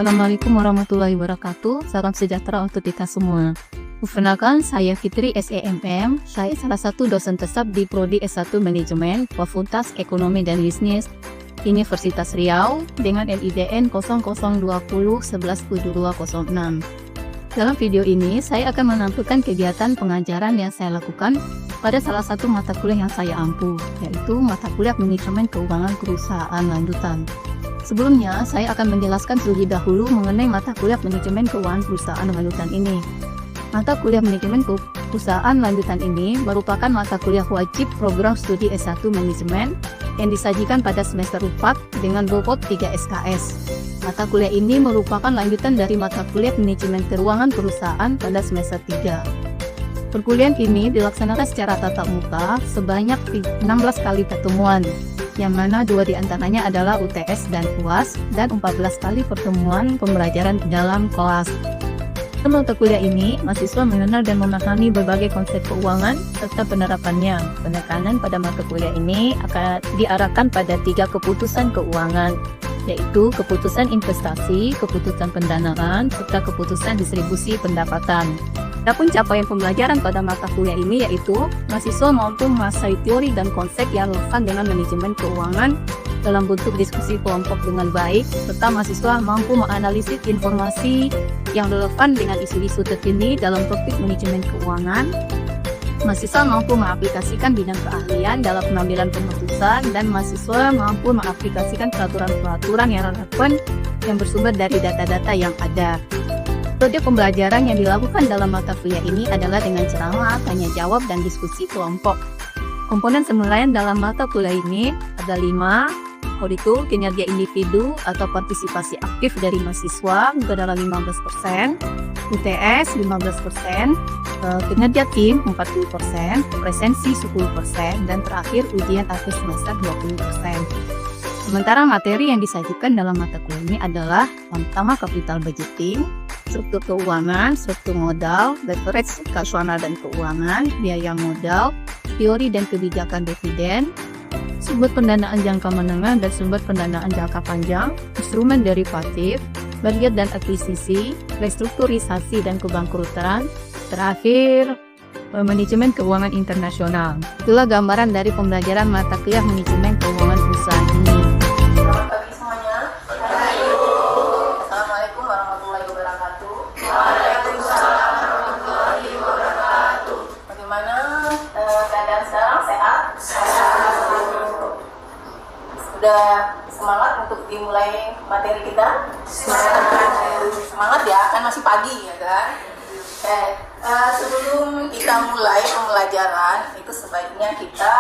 Assalamualaikum warahmatullahi wabarakatuh. Salam sejahtera untuk kita semua. Perkenalkan, saya Fitri SEMM. Saya salah satu dosen tetap di Prodi S1 Manajemen Fakultas Ekonomi dan Bisnis Universitas Riau dengan NIDN 0020117206. Dalam video ini, saya akan menampilkan kegiatan pengajaran yang saya lakukan pada salah satu mata kuliah yang saya ampu, yaitu mata kuliah Manajemen Keuangan Perusahaan Lanjutan. Sebelumnya, saya akan menjelaskan terlebih dahulu mengenai mata kuliah Manajemen Keuangan Perusahaan Lanjutan ini. Mata kuliah Manajemen Perusahaan Lanjutan ini merupakan mata kuliah wajib program studi S1 Manajemen yang disajikan pada semester 4 dengan bobot 3 SKS. Mata kuliah ini merupakan lanjutan dari mata kuliah Manajemen Keuangan Perusahaan pada semester 3. Perkuliahan ini dilaksanakan secara tatap muka sebanyak 16 kali pertemuan, yang mana 2 diantaranya adalah UTS dan UAS, dan 14 kali pertemuan pembelajaran dalam kelas. Dalam mata kuliah ini, mahasiswa mengenal dan memahami berbagai konsep keuangan serta penerapannya. Penekanan pada mata kuliah ini akan diarahkan pada 3 keputusan keuangan, yaitu keputusan investasi, keputusan pendanaan, serta keputusan distribusi pendapatan. Adapun capaian pembelajaran pada mata kuliah ini yaitu mahasiswa mampu menguasai teori dan konsep yang relevan dengan manajemen keuangan dalam bentuk diskusi kelompok dengan baik, serta mahasiswa mampu menganalisis informasi yang relevan dengan isu-isu terkini dalam topik manajemen keuangan. Mahasiswa mampu mengaplikasikan bidang keahlian dalam pengambilan keputusan, dan mahasiswa mampu mengaplikasikan peraturan-peraturan yang relevan yang bersumber dari data-data yang ada. Metode pembelajaran yang dilakukan dalam mata kuliah ini adalah dengan ceramah, tanya jawab, dan diskusi kelompok. Komponen penilaian dalam mata kuliah ini ada 5, yaitu kinerja individu atau partisipasi aktif dari mahasiswa adalah 15%, UTS 15%, kinerja tim 40%, presensi 10%, dan terakhir ujian akhir semester 20%. Sementara materi yang disajikan dalam mata kuliah ini adalah yang pertama capital budgeting, struktur keuangan, struktur modal, leverage operasional dan keuangan, biaya modal, teori dan kebijakan dividen, sumber pendanaan jangka menengah dan sumber pendanaan jangka panjang, instrumen derivatif, merger dan akuisisi, restrukturisasi dan kebangkrutan, terakhir manajemen keuangan internasional. Itulah gambaran dari pembelajaran mata kuliah manajemen keuangan perusahaan ini. Selamat pagi semuanya. Assalamualaikum warahmatullahi wabarakatuh. Waalaikumsalam warahmatullahi wabarakatuh. Bagaimana keadaan sekarang? Sehat? Sehat. Sudah semangat untuk dimulai materi kita? Semangat ya, kan masih pagi ya kan? Sebelum kita mulai pembelajaran, itu sebaiknya kita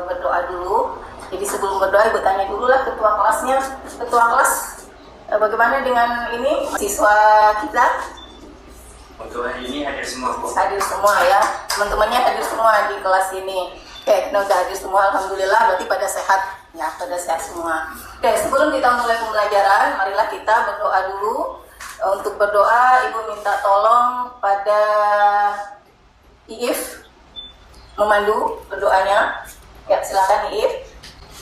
berdoa dulu. Jadi sebelum berdoa, ibu tanya dulu lah ketua kelasnya. Ketua kelas, bagaimana dengan ini siswa kita? Untuk hari ini hadir semua, Bu. Hadir semua ya, teman-temannya hadir semua di kelas ini. Oke, kita udah hadir semua, alhamdulillah, berarti pada sehat ya, pada sehat semua. Oke, sebelum kita mulai pembelajaran, marilah kita berdoa dulu. Untuk berdoa, ibu minta tolong pada Iif memandu berdoanya. Ya, silakan Iif.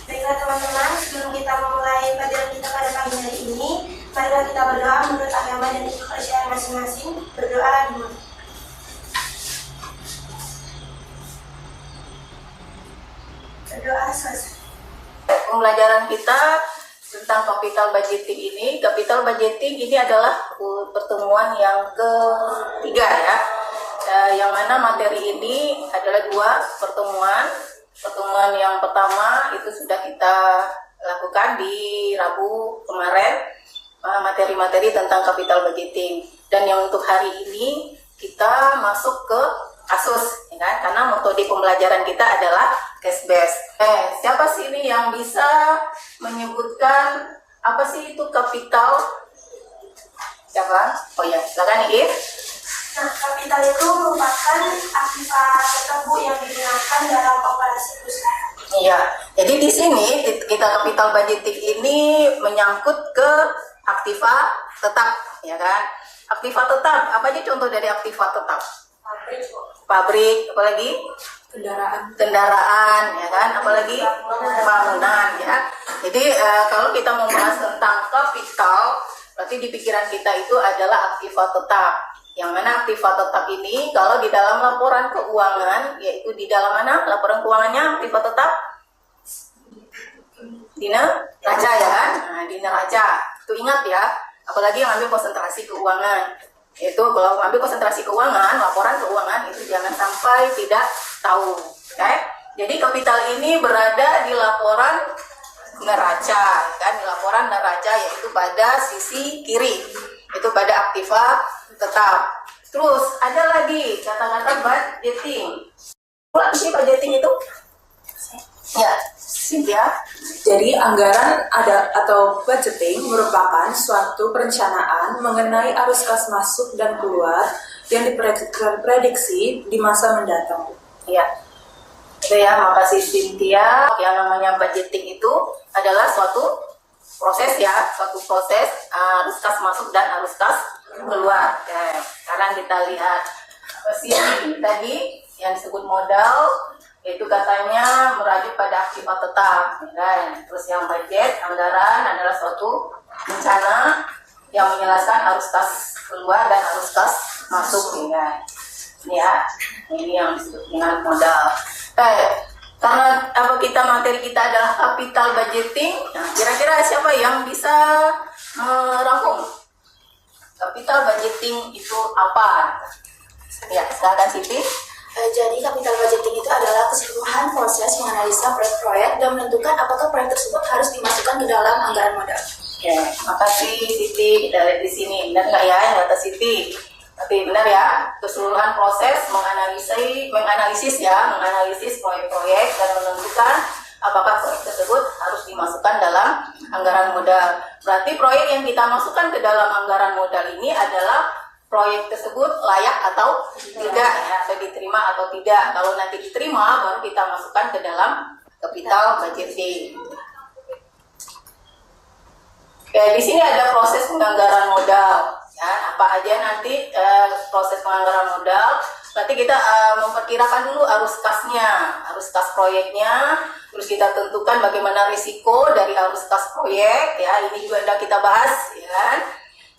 Baiklah teman-teman, sebelum kita memulai pelajaran kita pada pagi hari ini, marilah kita berdoa menurut agama dan kepercayaan masing-masing. Berdoa dulu. Berdoa selesai. Pembelajaran kita tentang capital budgeting ini. Capital budgeting ini adalah pertemuan yang ketiga ya. Yang mana materi ini adalah 2 pertemuan. Pertemuan yang pertama itu sudah kita lakukan di Rabu kemarin, materi-materi tentang capital budgeting. Dan yang untuk hari ini kita masuk ke kasus, ya kan? Karena metode pembelajaran kita adalah case based. Siapa sih ini yang bisa menyebutkan apa sih itu kapital? Siapa? Oh ya, silakan Iif. Nah, kapital itu merupakan aktiva tetap yang digunakan dalam operasi perusahaan. Iya, jadi di sini kita capital budgeting ini menyangkut ke aktiva tetap, ya kan? Aktiva tetap, apa aja contoh dari aktiva tetap? Pabrik, apalagi? Kendaraan, ya kan? Apalagi? Bangunan, ya. Jadi kalau kita membahas tentang kapital, berarti pasti di pikiran kita itu adalah aktiva tetap. Yang mana aktiva tetap ini kalau di dalam laporan keuangan, yaitu di dalam mana laporan keuangannya aktiva tetap? Di neraca ya kan? Nah, di neraca. Itu ingat ya, apalagi yang ambil konsentrasi keuangan. Itu kalau ambil konsentrasi keuangan, laporan keuangan itu jangan sampai tidak tahu. Okay? Jadi kapital ini berada di laporan neraca, kan? Di laporan neraca yaitu pada sisi kiri. Itu pada aktiva tetap. Terus ada lagi kata-kata budgeting. Apa sih budgeting itu? Ya, Cynthia. Jadi anggaran atau budgeting merupakan suatu perencanaan mengenai arus kas masuk dan keluar yang diprediksi di masa mendatang. Ya. Oke ya, makasih Cynthia. Yang namanya budgeting itu adalah suatu proses ya, suatu proses arus kas masuk dan arus kas keluar. Ya, sekarang kita lihat sini tadi yang disebut modal, yaitu katanya merujuk pada aktiva tetap, ya kan? Terus yang budget, anggaran adalah suatu rencana yang menjelaskan arus kas keluar dan arus kas masuk, ya kan? Ini yang disebut dengan modal. Karena materi kita adalah capital budgeting, nah, kira-kira siapa yang bisa merangkum? Capital budgeting itu apa? Ya, silakan Siti. Jadi capital budgeting itu adalah keseluruhan proses menganalisa proyek-proyek dan menentukan apakah proyek tersebut harus dimasukkan ke dalam anggaran modal. Oke, makasih Siti. Kita lihat di sini, benar nggak ya yang kata Siti? Tapi benar ya, keseluruhan proses menganalisis proyek-proyek dan menentukan apakah proyek tersebut harus dimasukkan dalam anggaran modal. Berarti proyek yang kita masukkan ke dalam anggaran modal ini adalah proyek tersebut layak atau tidak ya, atau diterima atau tidak. Kalau nanti diterima, baru kita masukkan ke dalam capital budgeting. Oke, di sini ada proses penganggaran modal. Ya, apa aja nanti proses penganggaran modal. Berarti kita memperkirakan dulu arus kasnya, arus kas proyeknya. Terus kita tentukan bagaimana risiko dari arus kas proyek. Ya, ini juga sudah kita bahas, ya kan?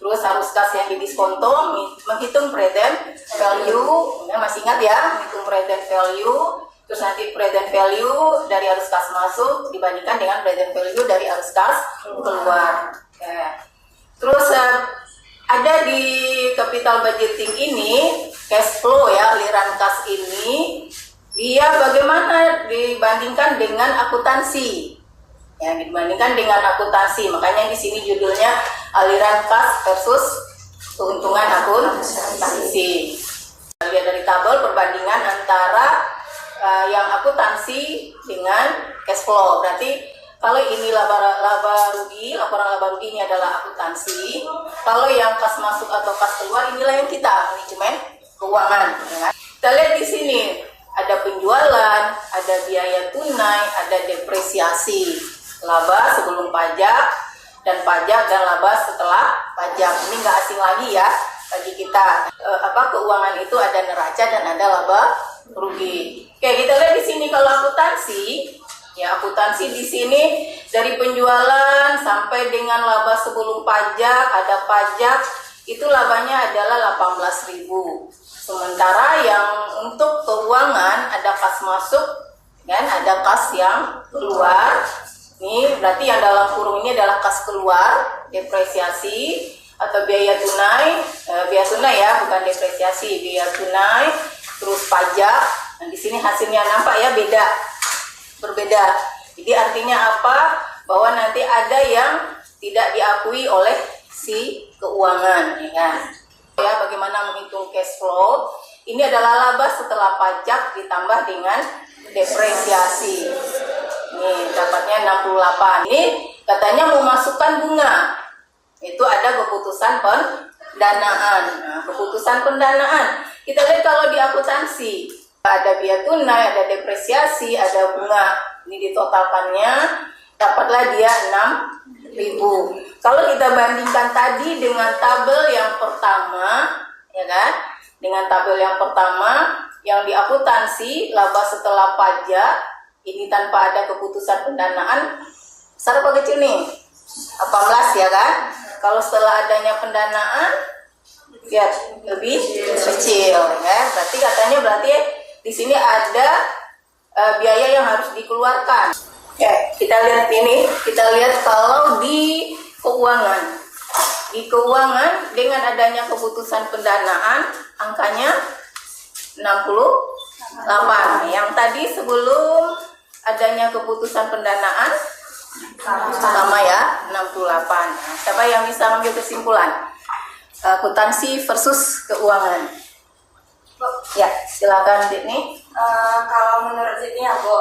Terus arus kas yang didiskonto, menghitung present value, ya, masih ingat ya, menghitung present value. Terus nanti present value dari arus kas masuk dibandingkan dengan present value dari arus kas keluar. Ya. Terus ada di capital budgeting ini cash flow ya, aliran kas ini dia bagaimana dibandingkan dengan akuntansi. Ya, dibandingkan dengan akuntansi. Makanya di sini judulnya aliran kas versus keuntungan akuntansi. Lihat dari tabel perbandingan antara yang akuntansi dengan cash flow. Berarti kalau ini laba rugi, laporan laba rugi ini adalah akuntansi. Kalau yang kas masuk atau kas keluar inilah yang kita manajemen keuangan. Ya. Kita lihat di sini ada penjualan, ada biaya tunai, ada depresiasi, laba sebelum pajak dan laba setelah pajak. Ini nggak asing lagi ya bagi kita. Keuangan itu ada neraca dan ada laba rugi. Oke, kita lihat di sini kalau akuntansi. Ya, akuntansi di sini dari penjualan sampai dengan laba sebelum pajak, ada pajak, itu labanya adalah 18.000. Sementara yang untuk keuangan ada kas masuk, kan, ada kas yang keluar. Ini berarti yang dalam kurung ini adalah kas keluar, depresiasi atau biaya tunai ya, bukan depresiasi, biaya tunai, terus pajak. Nah, di sini hasilnya nampak ya berbeda. Jadi artinya apa? Bahwa nanti ada yang tidak diakui oleh si keuangan, ya kan? Ya, bagaimana menghitung cash flow? Ini adalah laba setelah pajak ditambah dengan depresiasi. Ini dapatnya 68. Ini katanya mau masukkan bunga. Itu ada keputusan pendanaan. Nah, keputusan pendanaan. Kita lihat kalau di akuntansi ada biaya tunai, ada depresiasi, ada bunga. Ini ditotalkannya dapatlah dia 6.000. Kalau kita bandingkan tadi dengan tabel yang pertama, ya kan? Dengan tabel yang pertama yang di akuntansi laba setelah pajak ini tanpa ada keputusan pendanaan besar apa kecil nih? 18 ya kan? Kalau setelah adanya pendanaan, lihat lebih kecil, ya. Berarti di sini ada biaya yang harus dikeluarkan. Ya, kita lihat ini. Kita lihat kalau di keuangan. Di keuangan dengan adanya keputusan pendanaan, angkanya 68. Yang tadi sebelum adanya keputusan pendanaan sama ya, 68. Siapa yang bisa mengambil kesimpulan? Akuntansi versus keuangan. Ya, silakan Ditni. Kalau menurut Sydney ya Bu,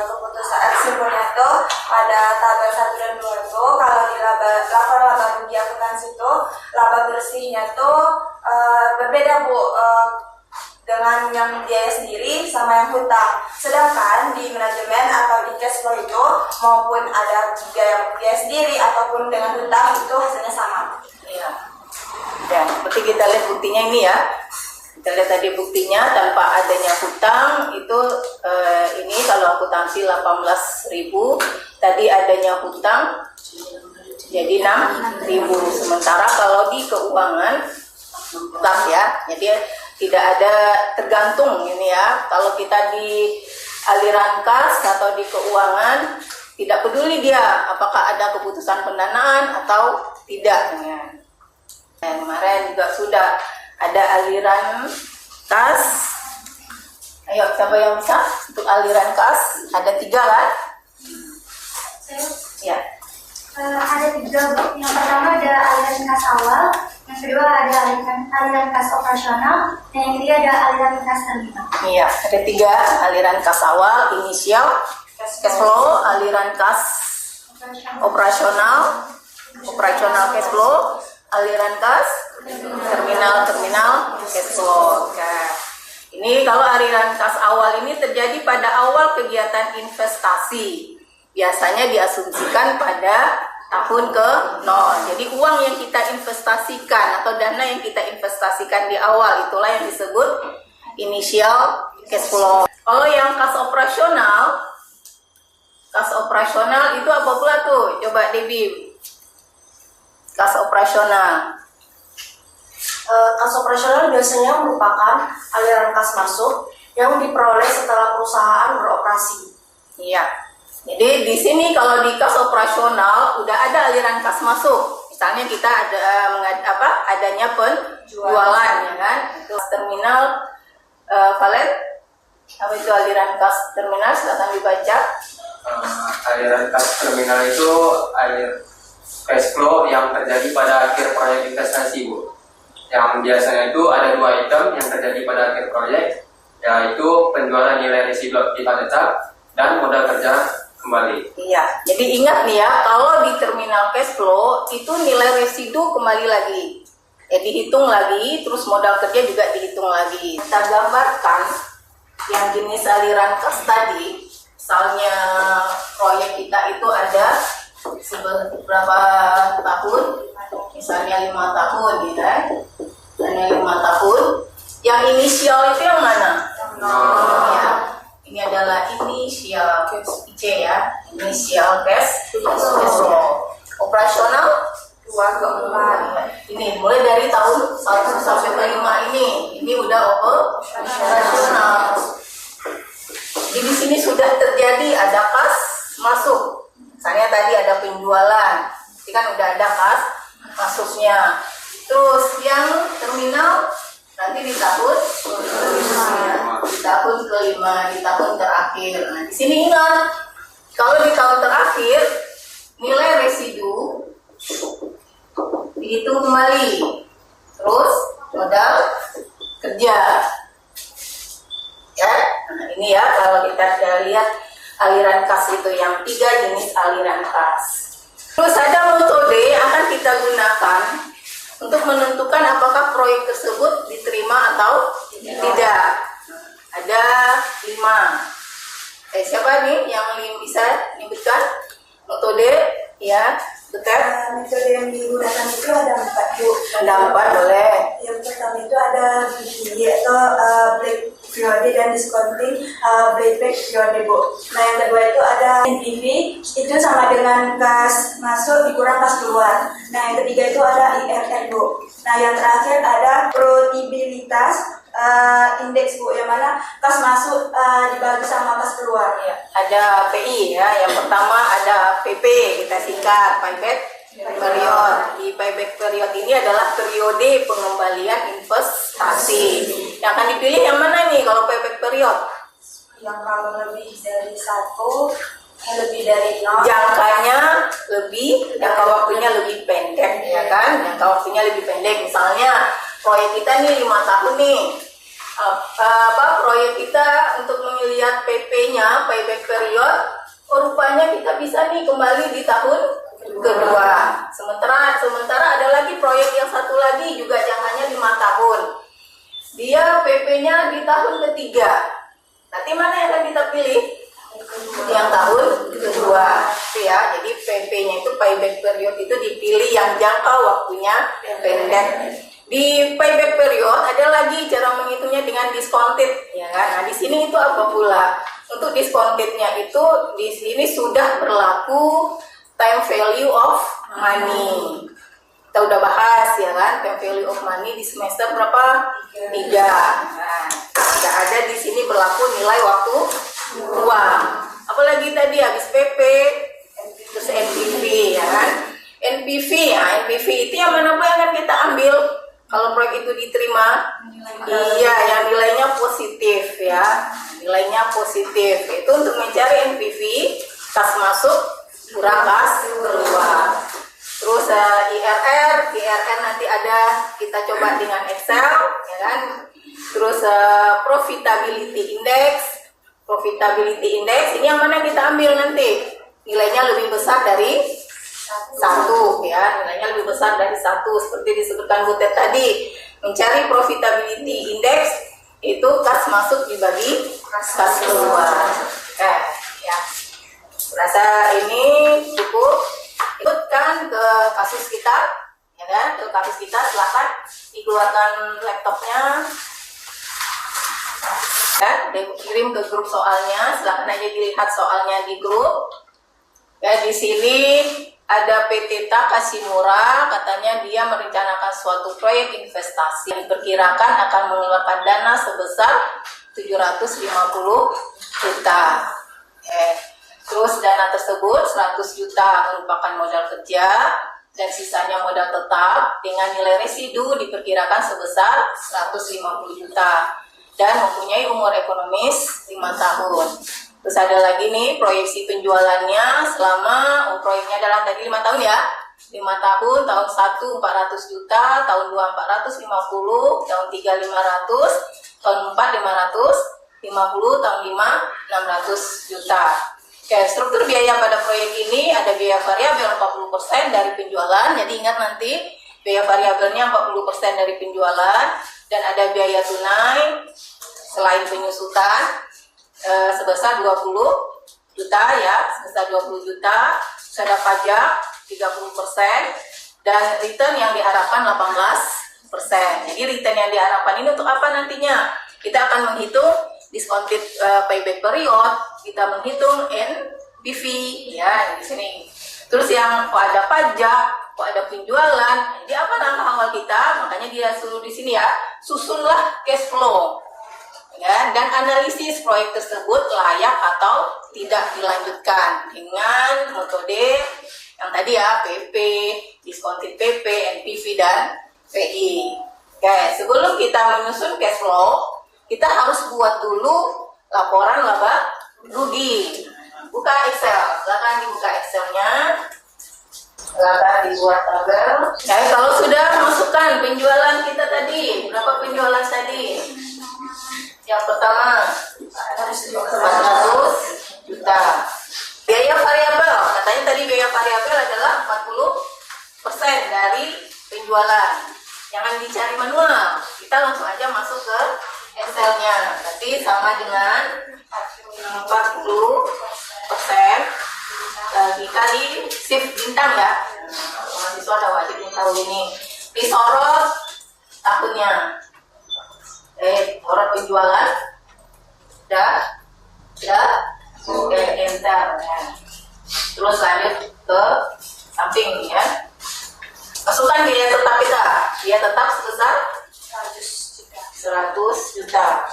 keputusan simpulnya itu pada tabel 1 dan 2 itu kalau di lapor laba rugi akuntansi itu laba bersihnya itu berbeda Bu, dengan yang biaya sendiri sama yang hutang. Sedangkan di manajemen atau di cash flow itu maupun ada biaya sendiri ataupun dengan hutang itu hasilnya sama. Iya. Ya, seperti kita lihat buktinya ini ya. Kita lihat tadi buktinya tanpa adanya hutang itu ini kalau akuntansi 18.000, tadi adanya hutang jadi 6.000. Sementara kalau di keuangan tetap ya, jadi tidak ada tergantung ini ya. Kalau kita di aliran kas atau di keuangan tidak peduli dia apakah ada keputusan pendanaan atau tidak ya. Kemarin juga sudah ada aliran kas. Ayo, siapa yang bisa untuk aliran kas? Ada 3 kan? Ya. Ada 3 Bu. Yang pertama ada aliran kas awal, yang kedua ada aliran kas operasional, dan yang ketiga ada aliran kas terminal. Iya, ada 3 aliran kas awal, inisial, cash flow, aliran kas operasional cash flow, aliran kas terminal cash flow. Nah, ini kalau aliran kas awal ini terjadi pada awal kegiatan investasi, biasanya diasumsikan pada tahun ke-0. Jadi uang yang kita investasikan atau dana yang kita investasikan di awal itulah yang disebut initial cash flow. Kalau yang kas operasional itu apa pula tuh? Coba Debbie. Kas operasional. Kas operasional biasanya merupakan aliran kas masuk yang diperoleh setelah perusahaan beroperasi. Iya. Jadi di sini kalau di kas operasional udah ada aliran kas masuk. Misalnya kita ada adanya penjualan ya kan. Itu terminal Valen. Apa itu aliran kas terminal? Silakan dibaca. Aliran kas terminal itu alir cash flow yang terjadi pada akhir proyek investasi, Bu. Yang biasanya itu ada 2 item yang terjadi pada akhir proyek, yaitu penjualan nilai residu aktiva tetap dan modal kerja kembali. Iya, jadi ingat nih ya, kalau di terminal cash flow itu nilai residu kembali lagi. Dihitung lagi, terus modal kerja juga dihitung lagi. Kita gambarkan yang jenis aliran kas tadi, misalnya proyek kita itu ada berapa tahun, misalnya 5 tahun ya, misalnya 5 tahun. Yang inisial itu yang mana? Ya, ini adalah inisial IC ya, inisial cash flow. Operasional 2 ke 4. Ini mulai dari tahun 1 sampai ke 5 ini udah operasional. Jadi di sini sudah terjadi ada kas masuk. Misalnya tadi ada penjualan, ini kan udah ada kas masuknya. Terus yang terminal nanti di tahun kelima, di tahun terakhir. Nah, di sini ingat, kalau di tahun terakhir nilai residu dihitung kembali, terus modal kerja. Ya, nah ini ya kalau kita sudah lihat aliran kas itu yang 3 jenis aliran kas. Terus ada metode yang akan kita gunakan untuk menentukan apakah proyek tersebut diterima atau tidak. Ada 5. Siapa nih yang bisa menyebutkan metode? Ya, betul. Metode yang digunakan itu ada 4 Bu. Ada 4 boleh. Yang pertama itu ada BBI atau periode dan discounting playback periode, Bu. Nah, yang kedua itu ada NPV, itu sama dengan kas masuk dikurang kas keluar. Nah, yang ketiga itu ada IRR, Bu. Nah, yang terakhir ada profitabilitas indeks, Bu, yang mana kas masuk dibagi sama kas keluar. Ya, ada PI ya. Yang pertama ada PP, kita singkat payback period. Di payback period ini adalah periode pengembalian investasi. Yang akan dipilih yang mana nih kalau payback period? Yang kalau lebih dari satu, yang lebih dari nol. Jangkanya lebih, jangka waktunya lebih pendek, ya kan? Jangka waktunya lebih pendek. Misalnya proyek kita nih 5 tahun nih. Proyek kita untuk melihat PP-nya, payback period, rupanya kita bisa nih kembali di tahun kedua. Sementara ada lagi proyek yang satu lagi juga jangkanya 5 tahun. Dia PP-nya di tahun ketiga. Nanti mana yang akan kita pilih? Yang tahun kedua. Ya, jadi PP-nya itu payback period itu dipilih yang jangka waktunya pendek. Di payback period ada lagi cara menghitungnya dengan discounted, ya kan? Nah, di sini itu apa pula? Untuk discountednya itu di sini sudah berlaku time value of money. Kita udah bahas ya kan, time value of money di semester berapa? 3. Nah, tidak ada di sini berlaku nilai waktu uang. Apalagi tadi habis PP, terus NPV ya kan? NPV ya, NPV itu yang mana yang akan kita ambil kalau proyek itu diterima? Iya, yang nilainya positif ya, nilainya positif. Itu untuk mencari NPV, kas masuk kurang kas keluar. Terus IRR nanti ada, kita coba dengan Excel, ya kan? Terus profitability index ini yang mana kita ambil nanti? Nilainya lebih besar dari 1 ya, nilainya lebih besar dari 1 seperti disebutkan Butet tadi. Mencari profitability index itu kas masuk dibagi kas keluar. Ya. Rasa ini cukup. Ikutkan ke kasus kita, ya kan? Ke kasus kita, silakan dikeluarkan laptopnya. Dan dikirim ke grup soalnya, silakan aja dilihat soalnya di grup. Ya, di sini ada PT Takashimura, katanya dia merencanakan suatu proyek investasi yang diperkirakan akan mengeluarkan dana sebesar 750 juta. Terus dana tersebut 100 juta merupakan modal kerja dan sisanya modal tetap dengan nilai residu diperkirakan sebesar 150 juta dan mempunyai umur ekonomis 5 tahun. Terus ada lagi nih proyeksi penjualannya selama proyeknya adalah tadi 5 tahun ya. 5 tahun, tahun 1 400 juta, tahun 2 450, tahun 3 500, tahun 4 550, tahun 5 600 juta. Oke, struktur biaya pada proyek ini ada biaya variabel 40% dari penjualan. Jadi ingat nanti biaya variabelnya 40% dari penjualan dan ada biaya tunai selain penyusutan sebesar 20 juta ya, sebesar 20 juta, ada pajak 30% dan return yang diharapkan 18%. Jadi return yang diharapkan ini untuk apa nantinya? Kita akan menghitung discounted payback period, kita menghitung NPV ya di sini. Terus yang kok ada pajak, kok ada penjualan, jadi apa langkah awal kita? Makanya dia suruh di sini ya, susunlah cash flow. Ya, dan analisis proyek tersebut layak atau tidak dilanjutkan dengan metode yang tadi ya, PP, discounted PP, NPV, dan PI. Oke, sebelum kita menyusun cash flow, kita harus buat dulu laporan laba rugi. Buka Excel, silakan dibuka Excelnya, silakan dibuat tabel. Ya, kalau sudah masukkan penjualan kita tadi, berapa penjualan tadi? Yang pertama 400 juta. Biaya variabel, katanya tadi biaya variabel adalah 40% dari penjualan. Jangan dicari manual, kita langsung aja masuk ke Excel-nya. Berarti sama dengan 40% dikali shift bintang ya. Mahasiswa ada wajib tahu ini. Disorot tahunnya. Sorot penjualan Oke, enter. Ya. Terus lanjut ke samping ya. Masukkan biaya tetap kita. Biaya tetap sebesar 100 juta.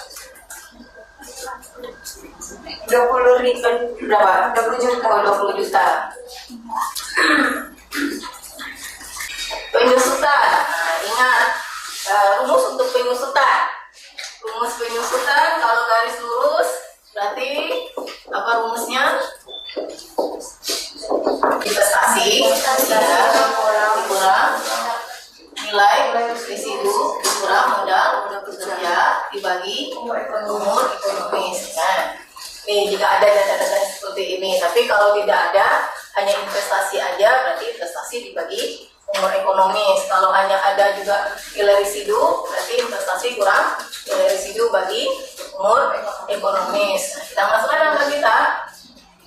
20.000 Berapa? 20 juta. Oh, 20 juta. Penyusutan. Nah, ingat rumus untuk penyusutan. Rumus penyusutan kalau garis lurus berarti apa rumusnya? Investasi dikurang nilai residu dikurang modal kerja dibagi umur ekonomis. Nah, nih jika ada data-data seperti ini, tapi kalau tidak ada hanya investasi aja berarti investasi dibagi umur ekonomis. Kalau hanya ada juga nilai residu berarti investasi kurang nilai residu bagi umur ekonomis. Nah, kita masukkan angka kita.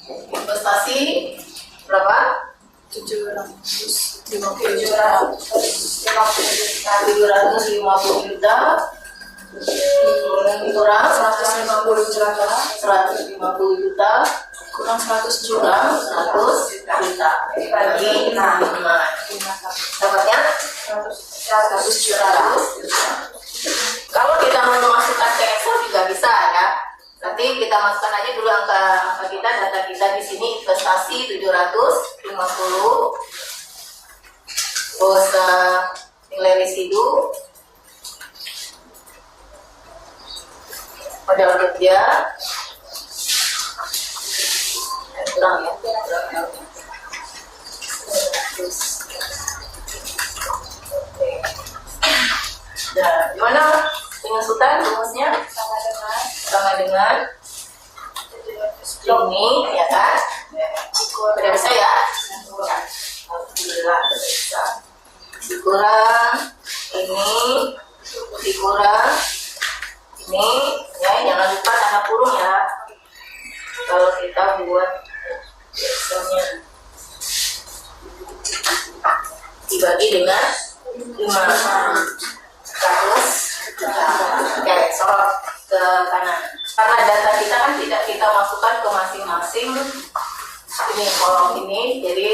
Investasi berapa? 750 juta kurang 150 juta. 150 juta Kurang 100 juta. kurang 100 juta bagi 5. Dapatnya 100 juta. Kalau kita mau memasukkan ke Excel juga bisa ya. Nanti kita masukkan aja dulu angka kita, data kita di sini investasi 750, terus nilai residu, modal kerja, kurang ya, terus, oke. Nah, gimana penyusutan rumusnya? Sama dengan ini ya kan, udah bisa ya, alhamdulillah udah bisa. Dikurang ini, dikurang ini, ya jangan lupa tanda kurung ya kalau kita buat Excelnya. Dibagi dengan 5. 100. Oke, sorot ke kanan. Karena data kita kan tidak kita masukkan ke masing-masing ini kolom ini, jadi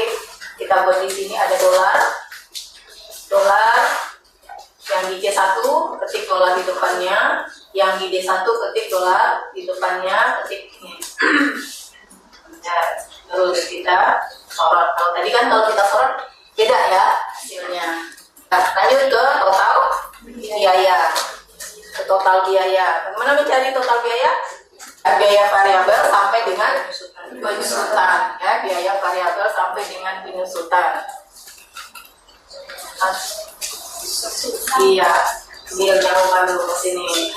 kita buat di sini ada dolar yang di C1 ketik dolar di depannya, yang di D1 ketik dolar di depannya, ketik ini. Nah, terus kita sorot. Kalau tadi kan kalau kita sorot beda ya hasilnya. Nah, lanjut ke total biaya. Total biaya. Bagaimana mencari total biaya? Biaya variabel sampai dengan penyusutan. Ya, biaya variabel sampai dengan penyusutan. Iya, biar jangan dulu ke sini.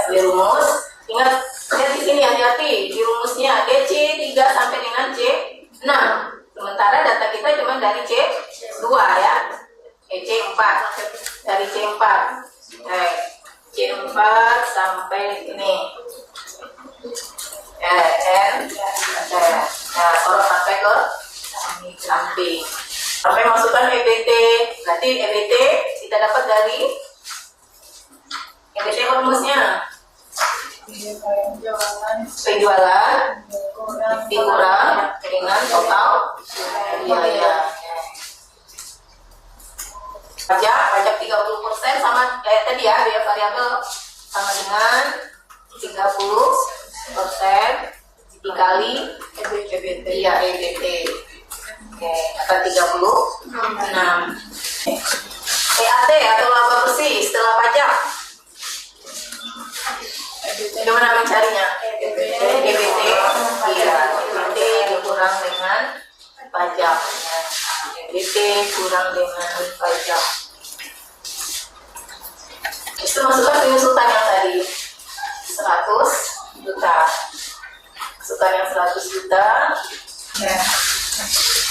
Di rumus. Ingat, lihat di sini hati-hati di rumusnya DC 3 sampai dengan C6. Sementara data kita cuma dari C2 ya. C4 dari C4. C4 sampai ini N. Nah, sorot sampai ke samping. Sampai masukkan EBT. Berarti EBT kita dapat dari EBT rumusnya penjualan dikurang dengan total biaya. Pajak 30% sama kayak tadi ya, biaya variabel sama dengan 30% dikali EBT. Iya, EBT. Oke, dapat 36. PAT atau laba bersih setelah pajak. Bagaimana mencarinya? EBT. Iya, EBT dikurang dengan pajak. EBT kurang dengan pajak. Itu masukkan penyusutan yang tadi 100 juta. Masukkan yang 100 juta.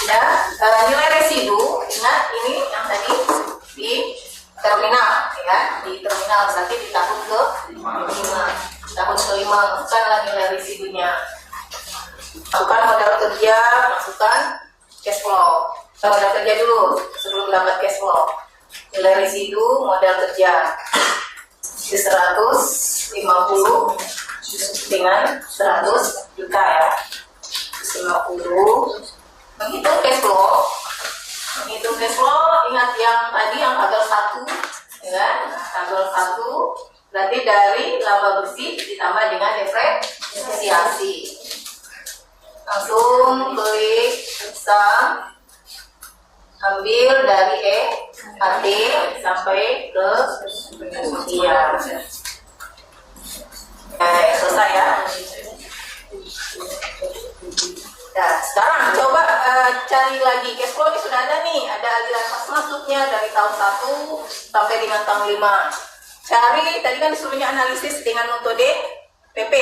Ya, nilai residu. Ingat ini yang tadi di terminal ya, di terminal berarti di tahun ke-5. Tahun ke-5 masukkanlah nilai residunya. Masukkan modal kerja, masukkan cash flow. Modal kerja dulu sebelum dapat cash flow. Nilai residu modal kerja di 150 dengan 100 juta ya. 50. Menghitung cash flow. Menghitung cash flow, ingat yang tadi yang tabel 1, ya kan? Tabel 1 berarti dari laba bersih ditambah dengan depresiasi. Langsung klik sum, ambil dari AT sampai ke sekian. Selesai ya. Nah, sekarang coba cari lagi cash flow ini sudah ada nih, ada aliran kas masuknya dari tahun 1 sampai dengan tahun 5. Cari, tadi kan disuruhnya analisis dengan metode PP,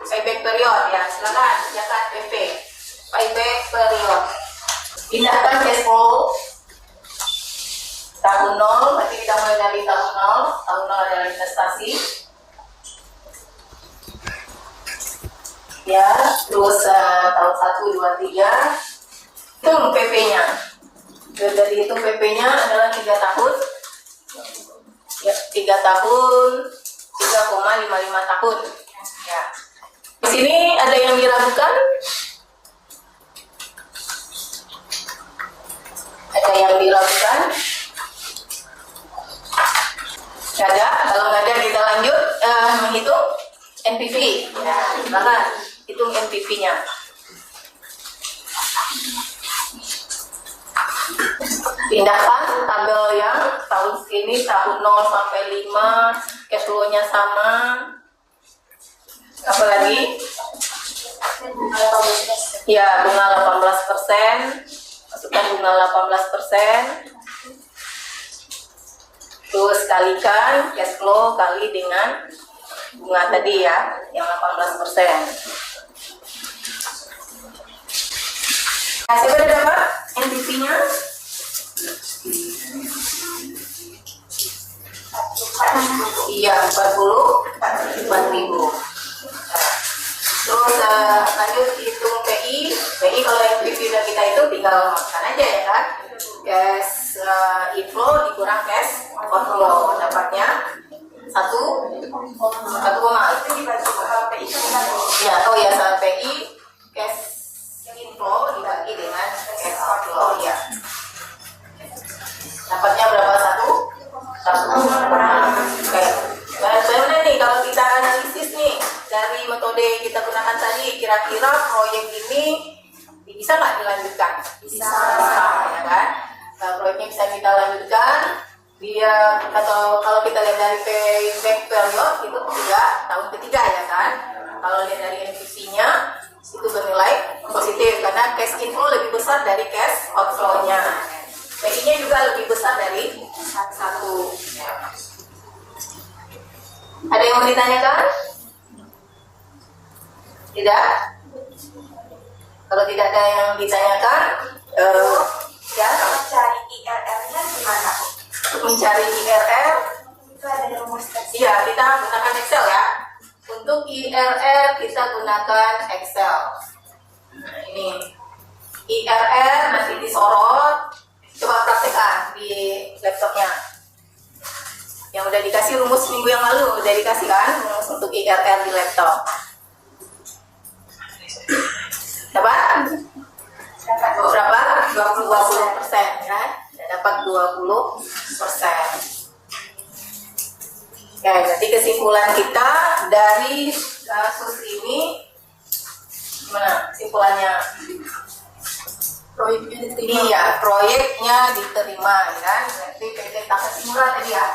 payback period ya, silakan kerjakan PP, payback period. Pindahkan cash flow tahun 0, berarti kita mulai dari tahun 0 adalah investasi. Ya, terus tahun 1, 2, 3 hitung PP-nya. Dari hitung PP-nya adalah 3 tahun. Ya, 3 tahun, 3,55 tahun. Ya. Di sini ada yang diragukan? Ada yang diragukan? Nggak ada. Kalau nggak ada kita lanjut menghitung NPV. Ya, silakan hitung NPV-nya. Pindahkan tabel yang tahun ini tahun 0 sampai 5, cash flow-nya sama. Apa lagi? Ya, bunga 18%. Masukkan bunga 18%. Terus kalikan cash flow kali dengan bunga tadi ya, yang 18%. Nah, coba dapat NPV-nya. Iya, 44.000. Terus lanjut hitung PI. PI kalau NPV udah kita itu tinggal masukkan aja ya kan. Cash inflow dikurang cash outflow, dapatnya 1,5. Ya, oh ya, soal PI cash inflow dibagi dengan cash outflow ya. Dapatnya berapa? 1. Oke. Nah, sebenarnya nih kalau kita analisis nih dari metode kita gunakan tadi, kira-kira proyek ini bisa nggak dilanjutkan? Bisa ya kan? Nah, proyeknya bisa kita lanjutkan. Dia atau kalau kita lihat dari payback period itu 3 tahun ketiga ya kan. Kalau lihat dari NPV-nya itu bernilai positif karena cash inflow lebih besar dari cash outflow-nya. PI-nya juga lebih besar dari 1. Ada yang mau ditanyakan? Tidak? Kalau tidak ada yang ditanyakan, ya. Mencari IRR-nya gimana? Untuk mencari IRR, Itu ada rumus tersebut. iya kita gunakan Excel ya. Untuk IRR kita gunakan Excel. Nah, ini IRR nanti disorot. Coba praktekkan di laptopnya. Yang udah dikasih rumus minggu yang lalu, udah dikasih kan rumus untuk IRR di laptop. Dapat? Berapa? 20% ya. Dapat 20%. Oke, jadi kesimpulan kita dari kasus ini gimana kesimpulannya? Proyeknya diterima. Iya, proyeknya diterima ya kan. Berarti PT Takashimura tadi ya.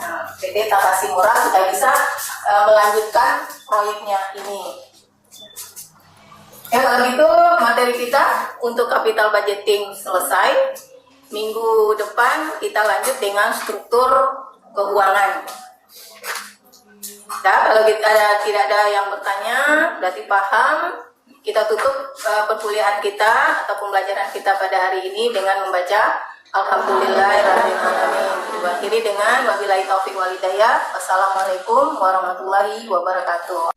Nah, PT Takashimura sudah bisa melanjutkan proyeknya ini. Ya, kalau gitu materi kita untuk capital budgeting selesai. Minggu depan kita lanjut dengan struktur keuangan. Nah, kalau tidak ada yang bertanya, berarti paham. Kita tutup perkuliahan kita atau pembelajaran kita pada hari ini dengan membaca Alhamdulillahirabbil alamin. Diakhiri dengan wabillahi taufiq wal hidayah. Wassalamualaikum warahmatullahi wabarakatuh.